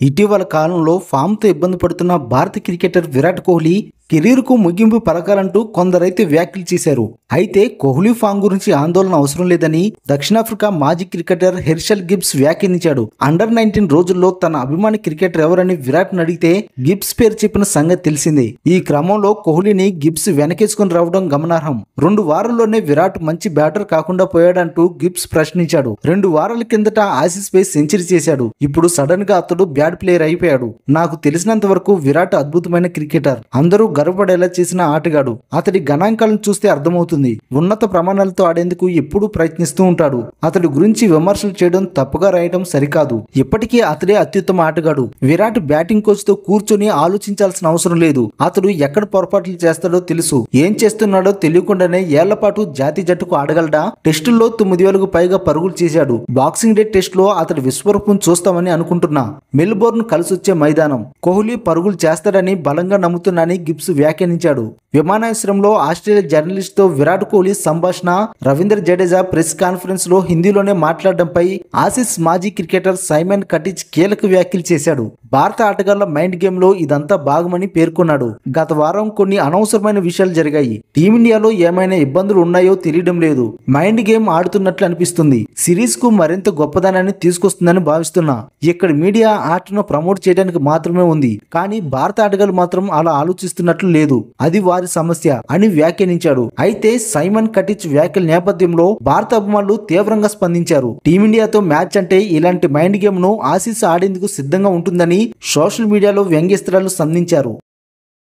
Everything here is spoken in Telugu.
ఇటీవల కాలంలో ఫామ్తో ఇబ్బంది పడుతున్న భారత క్రికెటర్ విరాట్ కోహ్లీ కెరీర్కు ముగింపు పలకాలంటూ కొందరైతే వ్యాఖ్యలు చేశారు. అయితే కోహ్లీ ఫామ్ గురించి ఆందోళన అవసరం లేదని దక్షిణాఫ్రికా మాజీ క్రికెటర్ హెర్షల్ గిబ్స్ వ్యాఖ్యానించాడు. అండర్-19 రోజుల్లో తన అభిమాని క్రికెటర్ ఎవరని విరాట్ అడిగితే గిబ్స్ పేరు చెప్పిన సంగతి తెలిసిందే. ఈ క్రమంలో కోహ్లీని గిబ్స్ వెనకేసుకుని రావడం గమనార్హం. 2 వారాల్లోనే విరాట్ మంచి బ్యాటర్ కాకుండా పోయాడంటూ గిబ్స్ ప్రశ్నించాడు. 2 వారాల కిందట ఆసీస్ పై సెంచరీ చేశాడు. ఇప్పుడు సడన్ గా అతడు బ్యాడ్ ప్లేయర్ అయిపోయాడు. నాకు తెలిసినంత వరకు విరాట్ అద్భుతమైన క్రికెటర్, అందరూ గర్వపడేలా చేసిన ఆటగాడు. అతడి గణాంకాలను చూస్తే అర్థమవుతుంది. ఉన్నత ప్రమాణాలతో ఆడేందుకు ఎప్పుడూ ప్రయత్నిస్తూ ఉంటాడు. అతడి గురించి విమర్శలు చేయడం, తప్పుగా రాయడం సరికాదు. ఇప్పటికీ అతడే అత్యుత్తమ ఆటగాడు. విరాట్ బ్యాటింగ్ కోచ్ తో కూర్చొని ఆలోచించాల్సిన అవసరం లేదు. అతడు ఎక్కడ పొరపాట్లు చేస్తాడో తెలుసు. ఏం చేస్తున్నాడో తెలియకుండానే ఏళ్లపాటు జాతీయ జట్టుకు ఆడగలడా? టెస్టుల్లో 9,000కు పైగా పరుగులు చేశాడు. బాక్సింగ్ డే టెస్ట్ లో అతడి విశ్వరూపం చూస్తామని అనుకుంటున్నా. మెల్బోర్న్ కలిసొచ్చే మైదానం. కోహ్లీ పరుగులు చేస్తాడని బలంగా నమ్ముతున్నానని గిబ్స్ వ్యాఖ్యానించాడు. విమానాశ్రయంలో ఆస్ట్రేలియా జర్నలిస్ట్ తో విరాట్ కోహ్లీ సంభాషణ. రవీంద్ర జడేజా ప్రెస్ కాన్ఫరెన్స్ లో హిందీలోనే మాట్లాడడంపై ఆసీస్ మాజీ క్రికెటర్ సైమన్ కటిచ్ కీలక వ్యాఖ్యలు చేశాడు. భారత ఆటగాళ్ల మైండ్ గేమ్ లో ఇదంతా భాగమని పేర్కొన్నాడు. గత వారం కొన్ని అనవసరమైన విషయాలు జరిగాయి. టీమిండియాలో ఏమైనా ఇబ్బందులు ఉన్నాయో తెలియడం లేదు. మైండ్ గేమ్ ఆడుతున్నట్లు అనిపిస్తుంది. సిరీస్ కు మరింత గొప్పదనాన్ని తీసుకొస్తుందని భావిస్తున్నా. ఇక్కడ మీడియా ఆటను ప్రమోట్ చేయడానికి మాత్రమే ఉంది. కానీ భారత ఆటగాళ్లు మాత్రం అలా ఆలోచిస్తున్నట్లు లేదు. అది వారి సమస్య అని వ్యాఖ్యానించాడు. అయితే సైమన్ కటిచ్ వ్యాఖ్యల నేపథ్యంలో భారత అభిమానులు తీవ్రంగా స్పందించారు. టీమిండియాతో మ్యాచ్ అంటే ఇలాంటి మైండ్ గేమ్ ను ఆసీస్ ఆడేందుకు సిద్ధంగా ఉంటుందని సోషల్ మీడియాలో వ్యంగ్యాస్త్రాలు సంధించారు.